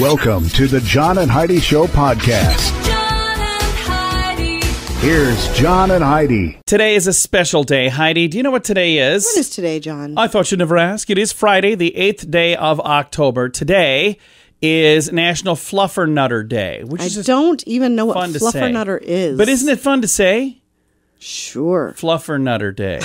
Welcome to the John and Heidi Show podcast. John and Heidi. Here's John and Heidi. Today is a special day. Heidi, do you know what today is? What is today, John? I thought you'd never ask. It is Friday, the 8th day of October. Today is National Fluffernutter Day, which is just don't even know what fun to say. Fluffernutter is. But isn't it fun to say? Sure. Fluffernutter Day.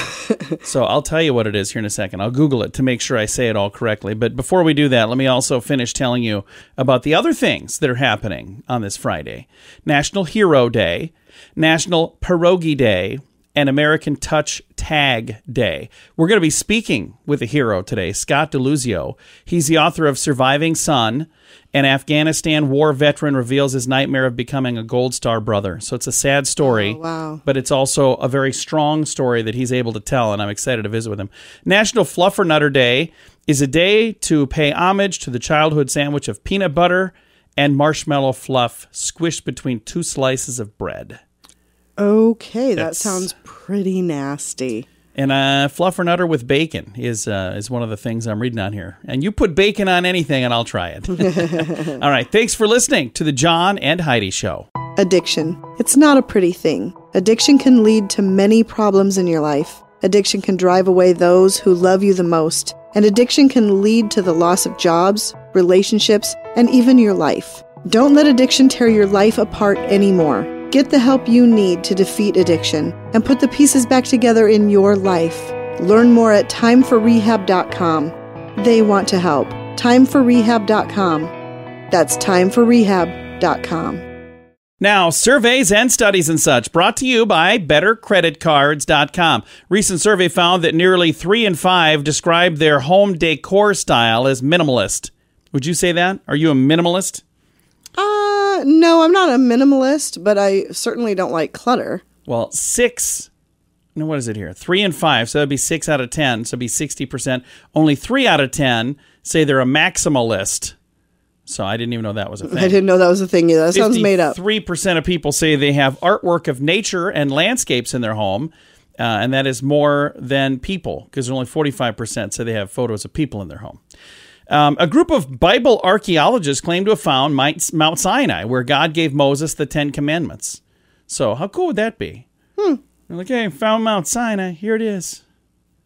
So I'll tell you what it is here in a second. I'll Google it to make sure I say it all correctly. But before we do that, let me also finish telling you about the other things that are happening on this Friday. National Hero Day, National Pierogi Day, and American Touch Tag Day. We're going to be speaking with a hero today, Scott DeLuzio. He's the author of Surviving Son. An Afghanistan war veteran reveals his nightmare of becoming a Gold Star brother. So it's a sad story, but it's also a very strong story that he's able to tell, and I'm excited to visit with him. National Fluffernutter Day is a day to pay homage to the childhood sandwich of peanut butter and marshmallow fluff squished between two slices of bread. Okay, that sounds pretty nasty. And Fluffernutter with bacon is one of the things I'm reading on here. And you put bacon on anything and I'll try it. All right, thanks for listening to the John and Heidi Show. Addiction. It's not a pretty thing. Addiction can lead to many problems in your life. Addiction can drive away those who love you the most. And addiction can lead to the loss of jobs, relationships, and even your life. Don't let addiction tear your life apart anymore. Get the help you need to defeat addiction and put the pieces back together in your life. Learn more at timeforrehab.com. They want to help. Timeforrehab.com. That's timeforrehab.com. Now, surveys and studies and such brought to you by bettercreditcards.com. Recent survey found that nearly 3 in 5 describe their home decor style as minimalist. Would you say that? Are you a minimalist? No, I'm not a minimalist, but I certainly don't like clutter. Well, 3 in 5, so that'd be 6 out of 10, so it'd be 60%. Only 3 out of 10 say they're a maximalist. So I didn't even know that was a thing. I didn't know that was a thing either. That sounds made up. 3% of people say they have artwork of nature and landscapes in their home, and that is more than people, because only 45% say they have photos of people in their home. A group of Bible archaeologists claim to have found Mount Sinai, where God gave Moses the 10 Commandments. So how cool would that be? They're like, hey, found Mount Sinai. Here it is.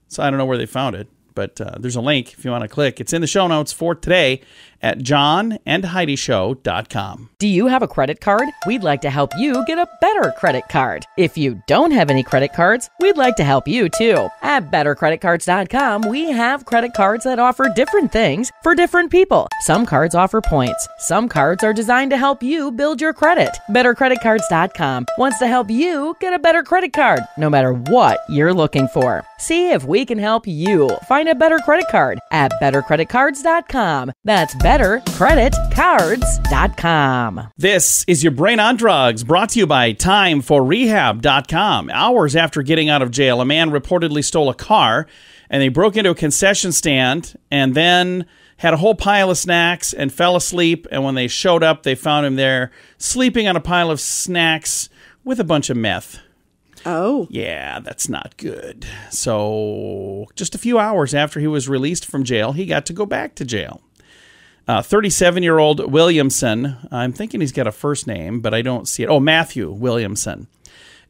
So I don't know where they found it, but there's a link if you want to click. It's in the show notes for today at johnandheidishow.com. Do you have a credit card? We'd like to help you get a better credit card. If you don't have any credit cards, we'd like to help you too. At bettercreditcards.com, we have credit cards that offer different things for different people. Some cards offer points. Some cards are designed to help you build your credit. Bettercreditcards.com wants to help you get a better credit card, no matter what you're looking for. See if we can help you find a better credit card at bettercreditcards.com. That's bettercreditcards.com. This is your Brain on Drugs, brought to you by timeforrehab.com. Hours after getting out of jail, a man reportedly stole a car, and they broke into a concession stand and then had a whole pile of snacks and fell asleep. And when they showed up, they found him there sleeping on a pile of snacks with a bunch of meth. Oh. Yeah, that's not good. So just a few hours after he was released from jail, he got to go back to jail. 37-year-old Williamson, I'm thinking he's got a first name, but I don't see it. Oh, Matthew Williamson,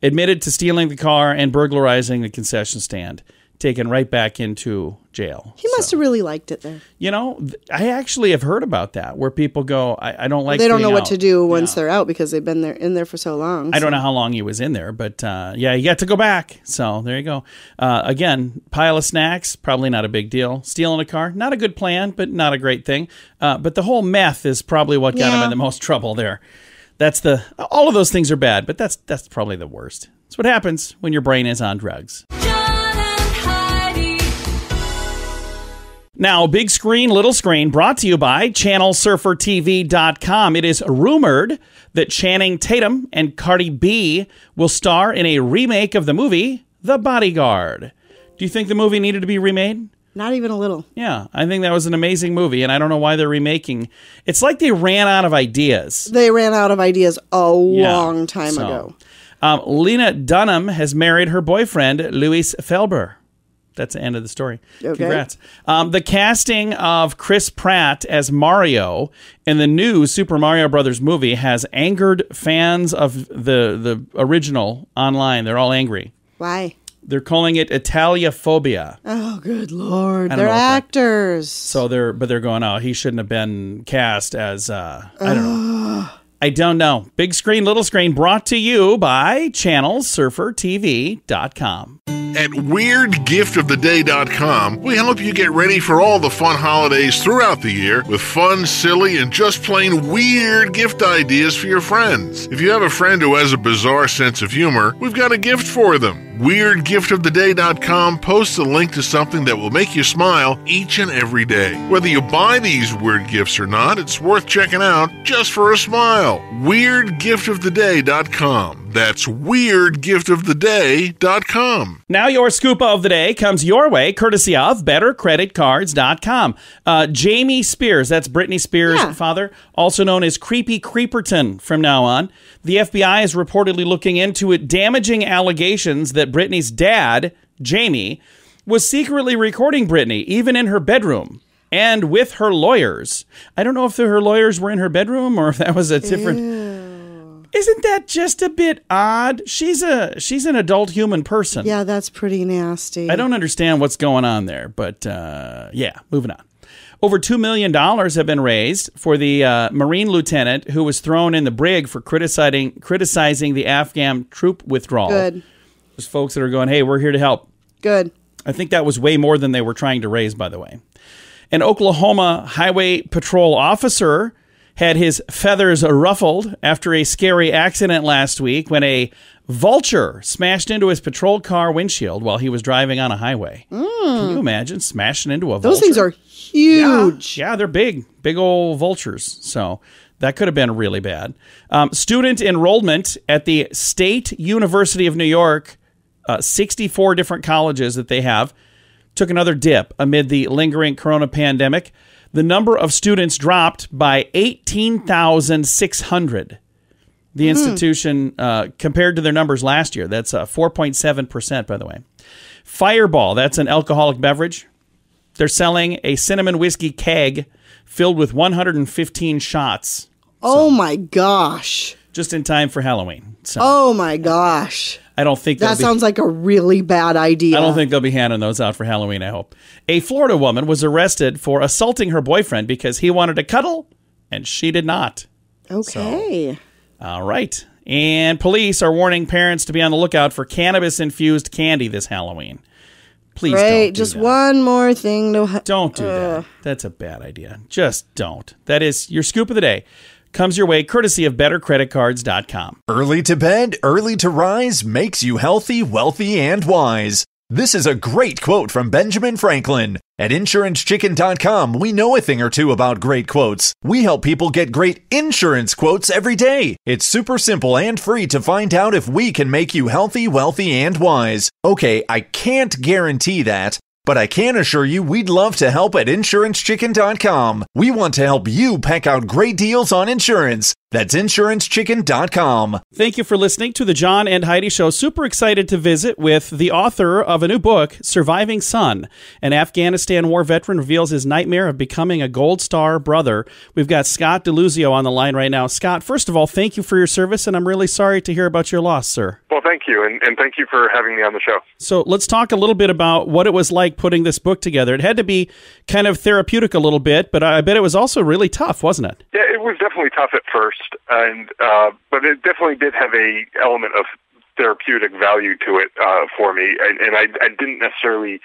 admitted to stealing the car and burglarizing the concession stand, taken right back into jail. He must have really liked it there. You know, I actually have heard about that, where people go, I don't like They don't know what out. to do once they're out because they've been in there for so long. I don't know how long he was in there, but yeah, he got to go back. So there you go. Again, pile of snacks, probably not a big deal. Stealing a car, not a good plan, but not a great thing. But the whole meth is probably what got him in the most trouble there. All of those things are bad, but that's probably the worst. That's what happens when your brain is on drugs. Now, big screen, little screen, brought to you by ChannelSurferTV.com. It is rumored that Channing Tatum and Cardi B will star in a remake of the movie The Bodyguard. Do you think the movie needed to be remade? Not even a little. Yeah, I think that was an amazing movie, and I don't know why they're remaking. It's like they ran out of ideas. They ran out of ideas a long time ago. Lena Dunham has married her boyfriend, Louis Felber. That's the end of the story. Okay. Congrats. The casting of Chris Pratt as Mario in the new Super Mario Brothers movie has angered fans of the original online. They're all angry. Why? They're calling it Italiaphobia. Oh, good Lord. I don't They're know what that- actors. So they're going, oh, he shouldn't have been cast as, I don't know. I don't know. Big screen, little screen, brought to you by channelsurfertv.com. At WeirdGiftOfTheDay.com, we help you get ready for all the fun holidays throughout the year with fun, silly, and just plain weird gift ideas for your friends. If you have a friend who has a bizarre sense of humor, we've got a gift for them. WeirdGiftOfTheDay.com posts a link to something that will make you smile each and every day. Whether you buy these weird gifts or not, it's worth checking out just for a smile. WeirdGiftOfTheDay.com. That's WeirdGiftOfTheDay.com. Now your scoop of the day comes your way, courtesy of BetterCreditCards.com. Jamie Spears, that's Britney Spears' father, also known as Creepy Creeperton from now on. The FBI is reportedly looking into damaging allegations that Britney's dad, Jamie, was secretly recording Britney, even in her bedroom, and with her lawyers. I don't know if her lawyers were in her bedroom or if that was a different... Ew. Isn't that just a bit odd? She's an adult human person. Yeah, that's pretty nasty. I don't understand what's going on there, but moving on. Over $2 million have been raised for the Marine lieutenant who was thrown in the brig for criticizing the Afghan troop withdrawal. Good. There's folks that are going, hey, we're here to help. Good. I think that was way more than they were trying to raise, by the way. An Oklahoma Highway Patrol officer had his feathers ruffled after a scary accident last week when a vulture smashed into his patrol car windshield while he was driving on a highway. Can you imagine smashing into a vulture? Those things are huge. Yeah, they're big old vultures. So that could have been really bad. Student enrollment at the State University of New York, 64 different colleges that they have, took another dip amid the lingering corona pandemic. The number of students dropped by 18,600. The institution, compared to their numbers last year, that's 4.7%, by the way. Fireball, that's an alcoholic beverage. They're selling a cinnamon whiskey keg filled with 115 shots. Oh, my gosh. Just in time for Halloween. So Oh, my gosh. I don't think That sounds like a really bad idea. I don't think they'll be handing those out for Halloween, I hope. A Florida woman was arrested for assaulting her boyfriend because he wanted to cuddle and she did not. Okay. All right. And police are warning parents to be on the lookout for cannabis-infused candy this Halloween. Please Great. don't do Just that. one more thing to... Don't do that. That's a bad idea. Just don't. That is your scoop of the day. Comes your way courtesy of BetterCreditCards.com. Early to bed, early to rise makes you healthy, wealthy, and wise. This is a great quote from Benjamin Franklin. At InsuranceChicken.com, we know a thing or two about great quotes. We help people get great insurance quotes every day. It's super simple and free to find out if we can make you healthy, wealthy, and wise. Okay, I can't guarantee that, but I can assure you we'd love to help at InsuranceChicken.com. We want to help you peck out great deals on insurance. That's InsuranceChicken.com. Thank you for listening to the John and Heidi Show. Super excited to visit with the author of a new book, Surviving Son. An Afghanistan war veteran reveals his nightmare of becoming a Gold Star brother. We've got Scott DeLuzio on the line right now. Scott, first of all, thank you for your service, and I'm really sorry to hear about your loss, sir. Well, thank you, and thank you for having me on the show. So let's talk a little bit about what it was like putting this book together. It had to be kind of therapeutic a little bit, but I bet it was also really tough, wasn't it? Yeah, it was definitely tough at first, and but it definitely did have a element of therapeutic value to it for me, and I didn't necessarily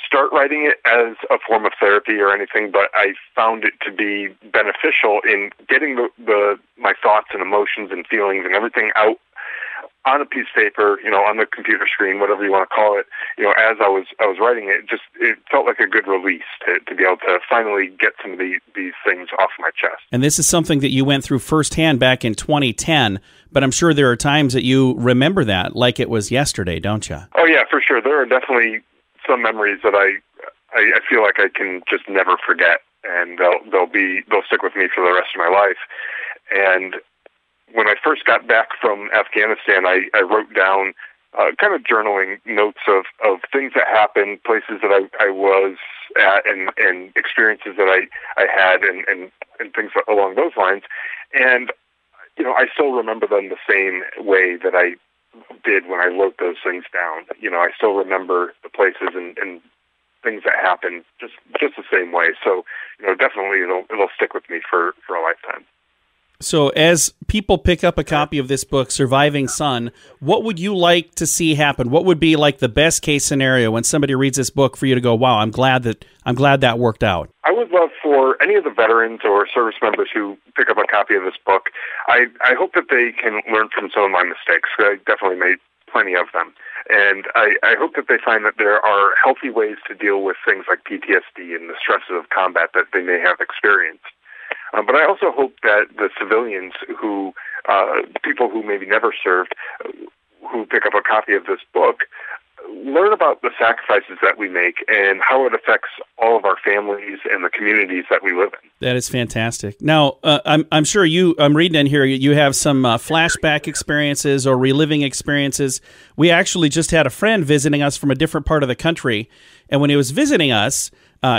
start writing it as a form of therapy or anything, but I found it to be beneficial in getting my thoughts and emotions and feelings and everything out on a piece of paper, on the computer screen, whatever you want to call it, as I was writing it, it felt like a good release to be able to finally get some of these things off my chest. And this is something that you went through firsthand back in 2010, but I'm sure there are times that you remember that like it was yesterday, don't you? Oh yeah, for sure. There are definitely some memories that I feel like I can just never forget, and they'll stick with me for the rest of my life. And when I first got back from Afghanistan, I wrote down kind of journaling notes of things that happened, places that I was at, and experiences that I had, and things along those lines. And, I still remember them the same way that I did when I wrote those things down. I still remember the places and things that happened just the same way. So, definitely it'll stick with me for a lifetime. So as people pick up a copy of this book, Surviving Son, what would you like to see happen? What would be like the best case scenario when somebody reads this book for you to go, wow, I'm glad that worked out? I would love for any of the veterans or service members who pick up a copy of this book, I hope that they can learn from some of my mistakes. I definitely made plenty of them. And I hope that they find that there are healthy ways to deal with things like PTSD and the stresses of combat that they may have experienced. But I also hope that the civilians people who maybe never served, who pick up a copy of this book, learn about the sacrifices that we make and how it affects all of our families and the communities that we live in. That is fantastic. Now, I'm sure I'm reading in here, you have some flashback experiences or reliving experiences. We actually just had a friend visiting us from a different part of the country, and when he was visiting us,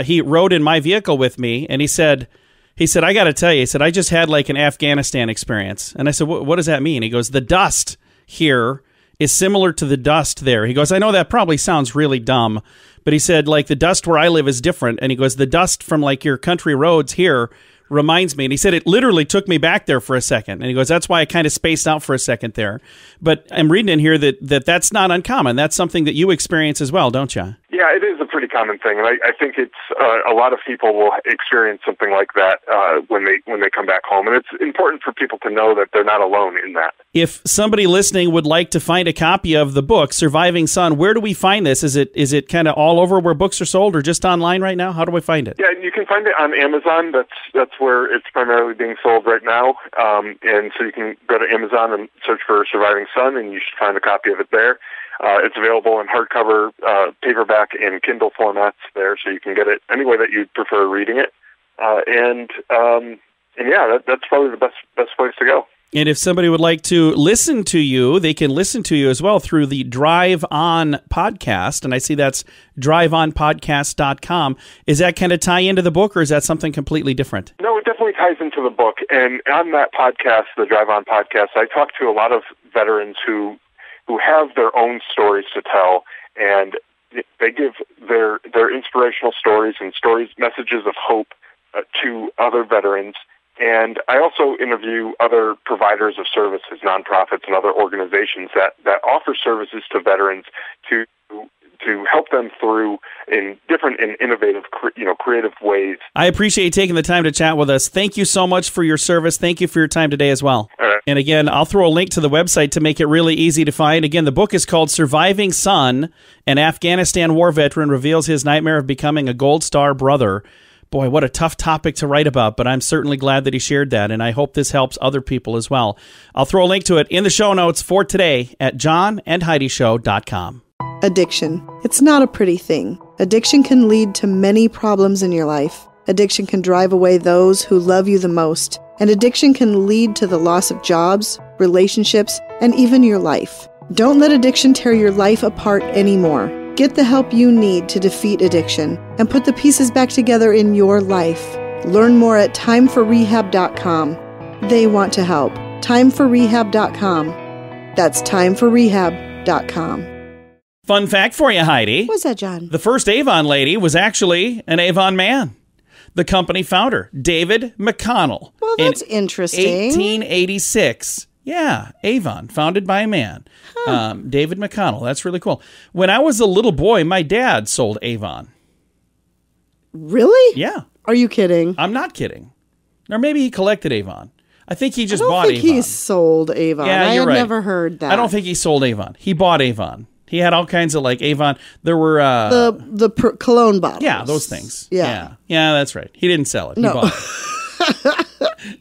he rode in my vehicle with me, and he said, I got to tell you, he said, I just had like an Afghanistan experience. And I said, what does that mean? He goes, the dust here is similar to the dust there. He goes, I know that probably sounds really dumb, but he said, like, the dust where I live is different. And he goes, the dust from like your country roads here reminds me. And he said, it literally took me back there for a second. And he goes, that's why I kind of spaced out for a second there. But I'm reading in here that's not uncommon. That's something that you experience as well, don't you? Yeah, it is a pretty common thing, and I think it's a lot of people will experience something like that when they come back home, and it's important for people to know that they're not alone in that. If somebody listening would like to find a copy of the book Surviving Son, where do we find this? Is it kind of all over where books are sold, or just online right now? How do we find it? Yeah, you can find it on Amazon. That's where it's primarily being sold right now, and so you can go to Amazon and search for Surviving Son, and you should find a copy of it there. It's available in hardcover, paperback, and Kindle formats there, so you can get it any way that you prefer reading it. And yeah, that's probably the best place to go. And if somebody would like to listen to you, they can listen to you as well through the Drive On podcast. And I see that's driveonpodcast.com. Is that kind of tie into the book, or is that something completely different? No, it definitely ties into the book. And on that podcast, the Drive On podcast, I talk to a lot of veterans who have their own stories to tell, and they give their inspirational stories and messages of hope to other veterans. And I also interview other providers of services, nonprofits and other organizations that offer services to veterans to help them through in different and innovative, creative ways. I appreciate you taking the time to chat with us. Thank you so much for your service. Thank you for your time today as well. All right. And again, I'll throw a link to the website to make it really easy to find. Again, the book is called Surviving Son. An Afghanistan war veteran reveals his nightmare of becoming a Gold Star brother. Boy, what a tough topic to write about, but I'm certainly glad that he shared that, and I hope this helps other people as well. I'll throw a link to it in the show notes for today at johnandheidishow.com. Addiction. It's not a pretty thing. Addiction can lead to many problems in your life. Addiction can drive away those who love you the most. And addiction can lead to the loss of jobs, relationships, and even your life. Don't let addiction tear your life apart anymore. Get the help you need to defeat addiction and put the pieces back together in your life. Learn more at timeforrehab.com. They want to help. Timeforrehab.com. That's timeforrehab.com. Fun fact for you, Heidi. What's that, John? The first Avon lady was actually an Avon man. The company founder, David McConnell. Well, that's interesting. 1886. Yeah, Avon, founded by a man. David McConnell. That's really cool. When I was a little boy, my dad sold Avon. Really? Yeah. Are you kidding? I'm not kidding. Or maybe he collected Avon. I think he just bought Avon. I don't think he sold Avon. Yeah, I you're had right. never heard that. I don't think he sold Avon. He bought Avon. He had all kinds of like Avon. There were the cologne bottles. Yeah, those things. Yeah, that's right. He didn't sell it. He bought it.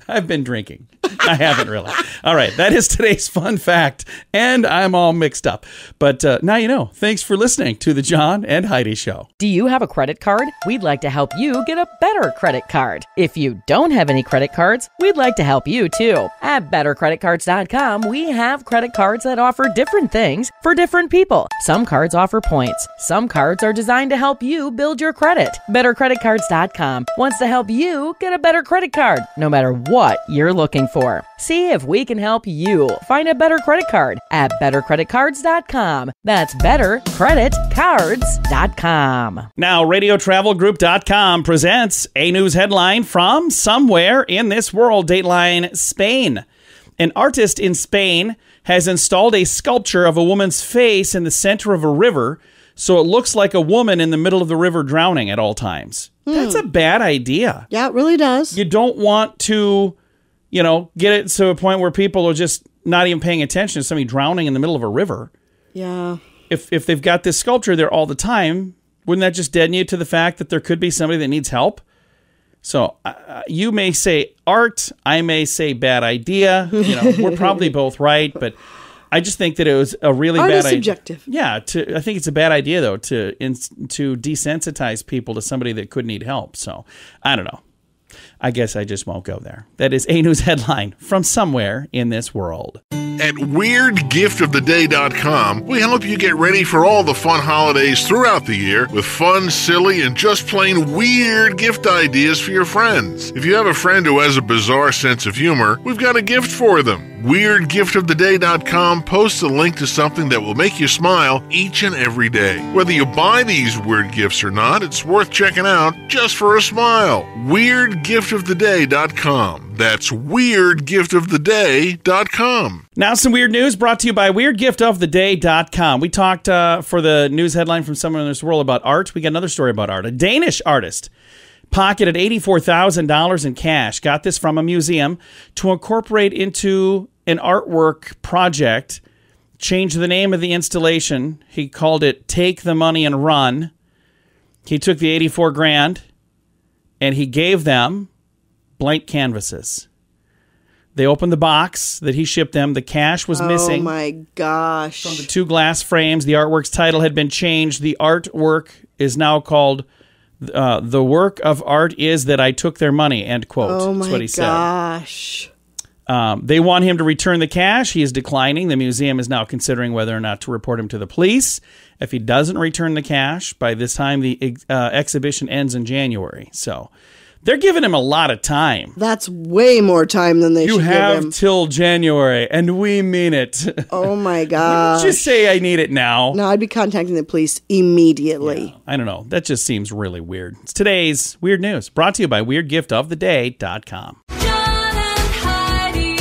I've been drinking. I haven't really. All right, that is today's fun fact, and I'm all mixed up. But now you know. Thanks for listening to the John and Heidi Show. Do you have a credit card? We'd like to help you get a better credit card. If you don't have any credit cards, we'd like to help you too. At bettercreditcards.com, we have credit cards that offer different things for different people. Some cards offer points. Some cards are designed to help you build your credit. Bettercreditcards.com wants to help you get a better credit card, no matter what you're looking for. See if we can help you find a better credit card at bettercreditcards.com. That's bettercreditcards.com. Now, RadioTravelGroup.com presents a news headline from somewhere in this world. Dateline, Spain. An artist in Spain has installed a sculpture of a woman's face in the center of a river, so it looks like a woman in the middle of the river drowning at all times. That's a bad idea. Yeah, it really does. You don't want to, get it to a point where people are just not even paying attention to somebody drowning in the middle of a river. Yeah. If they've got this sculpture there all the time, wouldn't that just deaden you to the fact that there could be somebody that needs help? So you may say art, I may say bad idea. We're probably both right, but I just think that it was a really art bad is idea. subjective. Yeah, I think it's a bad idea though to desensitize people to somebody that could need help. So I don't know. I guess I just won't go there. That is a news headline from somewhere in this world. At WeirdGiftOfTheDay.com, we help you get ready for all the fun holidays throughout the year with fun, silly, and just plain weird gift ideas for your friends. If you have a friend who has a bizarre sense of humor, we've got a gift for them. WeirdGiftOfTheDay.com posts a link to something that will make you smile each and every day. Whether you buy these weird gifts or not, it's worth checking out just for a smile. WeirdGiftOfTheDay.com. That's WeirdGiftOfTheDay.com. Now some weird news brought to you by WeirdGiftOfTheDay.com. We talked for the news headline from somewhere in this world about art. We got another story about art. A Danish artist pocketed $84,000 in cash. Got this from a museum to incorporate into an artwork project. Changed the name of the installation. He called it Take the Money and Run. He took the 84 grand and he gave them blank canvases. They opened the box that he shipped them. The cash was missing. Oh my gosh. From the two glass frames. The artwork's title had been changed. The artwork is now called The Work of Art Is That I Took Their Money, end quote. Oh That's what he my said. gosh. They want him to return the cash. He is declining. The museum is now considering whether or not to report him to the police. If he doesn't return the cash, by this time the exhibition ends in January. So they're giving him a lot of time. That's way more time than they should give him. You have till January, and we mean it. Oh my gosh. Just say I need it now. No, I'd be contacting the police immediately. Yeah, I don't know. That just seems really weird. It's today's Weird News, brought to you by WeirdGiftOfTheDay.com. John and Heidi.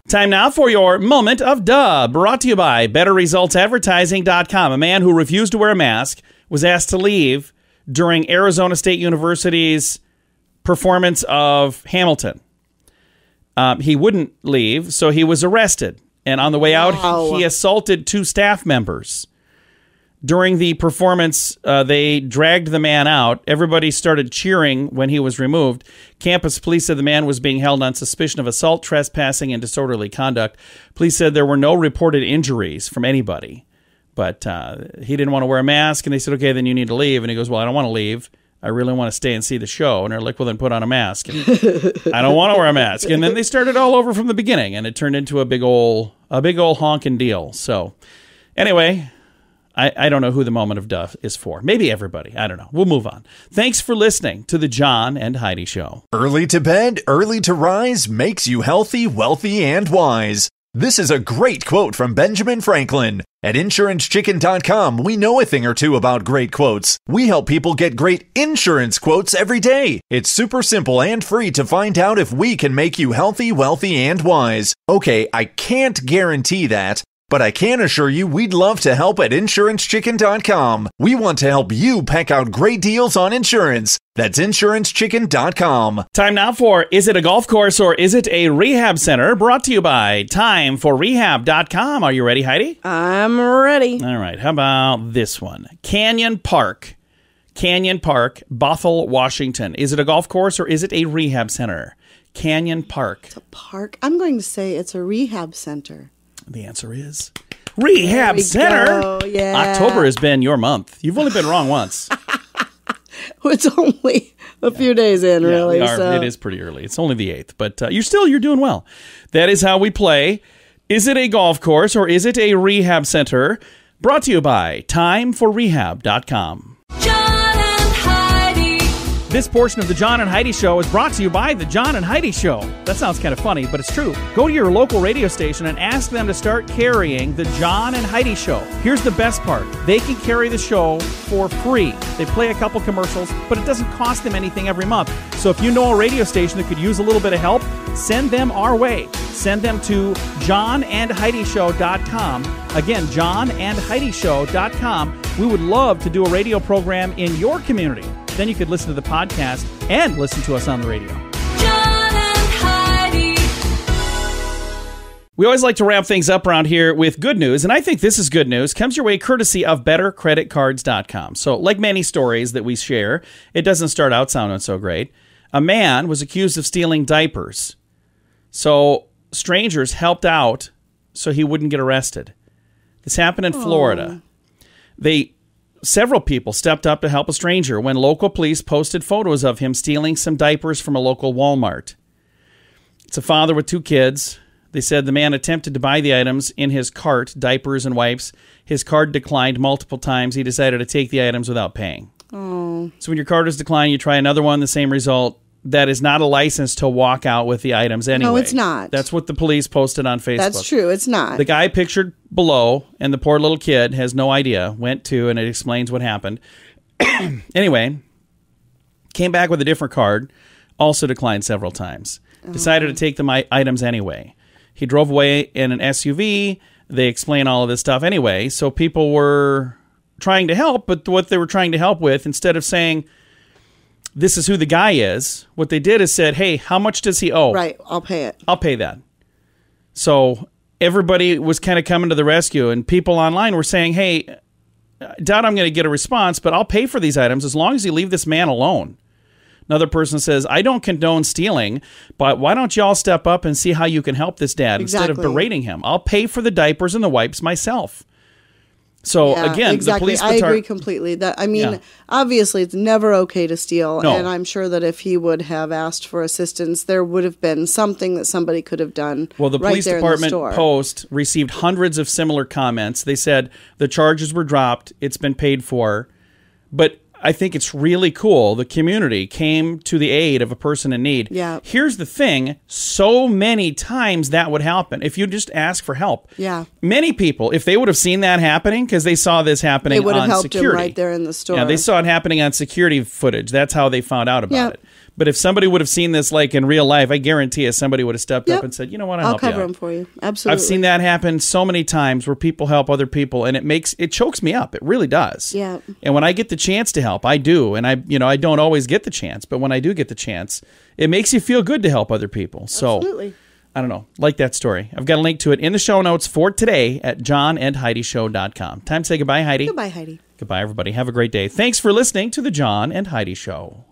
Time now for your Moment of Duh, brought to you by BetterResultsAdvertising.com. A man who refused to wear a mask was asked to leave during Arizona State University's performance of Hamilton. He wouldn't leave, so he was arrested. And on the way out, he assaulted two staff members. During the performance, they dragged the man out. Everybody started cheering when he was removed. Campus police said the man was being held on suspicion of assault, trespassing, and disorderly conduct. Police said there were no reported injuries from anybody. But he didn't want to wear a mask, and they said, okay, then you need to leave. And he goes, well, I don't want to leave. I really want to stay and see the show. And they're like, well, then put on a mask. And I don't want to wear a mask. And then they started all over from the beginning, and it turned into a big old honking deal. So anyway, I don't know who the Moment of Duh is for. Maybe everybody. I don't know. We'll move on. Thanks for listening to the John and Heidi Show. Early to bed, early to rise makes you healthy, wealthy, and wise. This is a great quote from Benjamin Franklin. At InsuranceChicken.com, we know a thing or two about great quotes. We help people get great insurance quotes every day. It's super simple and free to find out if we can make you healthy, wealthy, and wise. Okay, I can't guarantee that, but I can assure you we'd love to help at InsuranceChicken.com. We want to help you peck out great deals on insurance. That's InsuranceChicken.com. Time now for Is It a Golf Course or Is It a Rehab Center? Brought to you by TimeForRehab.com. Are you ready, Heidi? I'm ready. All right. How about this one? Canyon Park Canyon Park, Bothell, Washington. Is it a golf course or is it a rehab center? Canyon Park. It's a park. I'm going to say it's a rehab center. The answer is Rehab Center. Go. Yeah. October has been your month. You've only been wrong once. It's only a few days in, really. We are. So. It is pretty early. It's only the 8th, but you're doing well. That is how we play. Is it a golf course or is it a rehab center? Brought to you by timeforrehab.com. John and Heidi. This portion of the John and Heidi Show is brought to you by the John and Heidi Show. That sounds kind of funny, but it's true. Go to your local radio station and ask them to start carrying the John and Heidi Show. Here's the best part. They can carry the show for free. They play a couple commercials, but it doesn't cost them anything every month. So if you know a radio station that could use a little bit of help, send them our way. Send them to johnandheidishow.com. Again, johnandheidishow.com. We would love to do a radio program in your community. Then you could listen to the podcast and listen to us on the radio. John and Heidi. We always like to wrap things up around here with good news, and I think this is good news. Comes your way courtesy of bettercreditcards.com. So, like many stories that we share, it doesn't start out sounding so great. A man was accused of stealing diapers. So, strangers helped out so he wouldn't get arrested. This happened in Florida. Several people stepped up to help a stranger when local police posted photos of him stealing some diapers from a local Walmart. It's a father with 2 kids. They said the man attempted to buy the items in his cart, diapers and wipes. His card declined multiple times. He decided to take the items without paying. Oh. So when your card is declined, you try another one, the same result. That is not a license to walk out with the items anyway. No, it's not. That's what the police posted on Facebook. That's true. It's not. The guy pictured below, and the poor little kid has no idea, went to, and it explains what happened. Anyway, came back with a different card, also declined several times. Decided to take the items anyway. He drove away in an SUV. They explain all of this stuff anyway, so people were trying to help, but what they were trying to help with, instead of saying, this is who the guy is, what they did is said, hey, how much does he owe? Right, I'll pay it. I'll pay that. So everybody was kind of coming to the rescue, and people online were saying, hey, I doubt I'm going to get a response, but I'll pay for these items as long as you leave this man alone. Another person says, I don't condone stealing, but why don't y'all step up and see how you can help this dad instead of berating him? I'll pay for the diapers and the wipes myself. So, again, exactly. the police... I agree completely. Obviously, it's never okay to steal. No. And I'm sure that if he would have asked for assistance, there would have been something that somebody could have done. Well, the police department post received hundreds of similar comments. They said the charges were dropped. It's been paid for. But I think it's really cool. The community came to the aid of a person in need. Yeah. Here's the thing. So many times that would happen if you just ask for help. Yeah. Many people, if they would have seen that happening, because they saw this happening they would have on helped security. him right there in the store. Yeah, they saw it happening on security footage. That's how they found out about it. But if somebody would have seen this like in real life, I guarantee you somebody would have stepped up and said, you know what, I'll help you cover out. them for you. Absolutely. I've seen that happen so many times where people help other people, and it chokes me up. It really does. Yeah. And when I get the chance to help, I do. And I don't always get the chance, but when I do get the chance, it makes you feel good to help other people. So Absolutely. I don't know. Like that story. I've got a link to it in the show notes for today at johnandheidishow.com. Time to say goodbye, Heidi. Goodbye, Heidi. Goodbye, everybody. Have a great day. Thanks for listening to the John and Heidi Show.